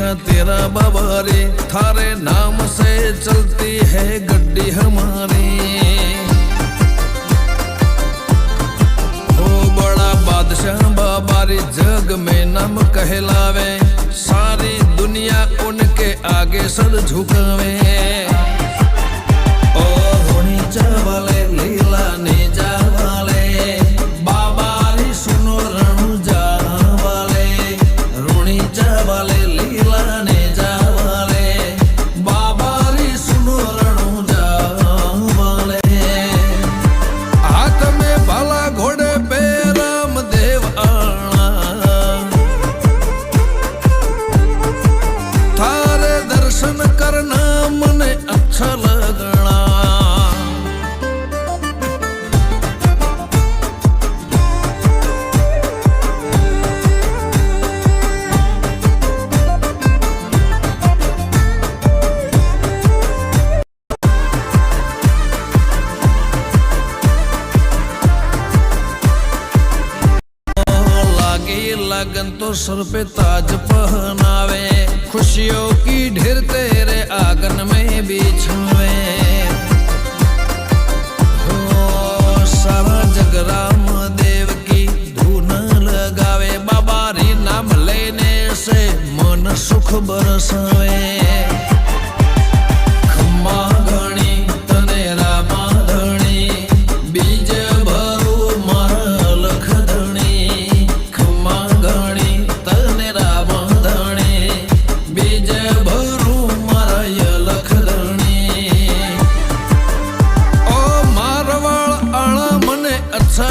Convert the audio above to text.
देखा तेरा बाबा रे, थारे नाम से चलती है गड्डी हमारी। ओ बड़ा बादशाह बाबा रे, जग में नाम कहलावे, सारी दुनिया उनके आगे सर झुकावे। ओ रोनी चावले लीला ने जावाले, बाबा रे सुनो रणु जावाले, रोनी चावले लीला ने जावाले, बाबा रे सुनो रणु जावाले। हाथ में भाला घोड़े पे रामदेव आना, थारे दर्शन करना मने अच्छा लगना। लगन तो सर पे ताज पहनावे, खुशियों की ढेर तेरे आंगन में बिछावे। हो सारा जग राम देव की धुन लगावे, बाबा री नाम लेने से मन सुख बरसावे। खम्मा घणी तने रामा धणी, बीज भरू मारा लख धणी। खम्मा घणी तने रामा धणी, बीज भरू मारा लख धणी। ओ मारवाड़ आला मने अच्छा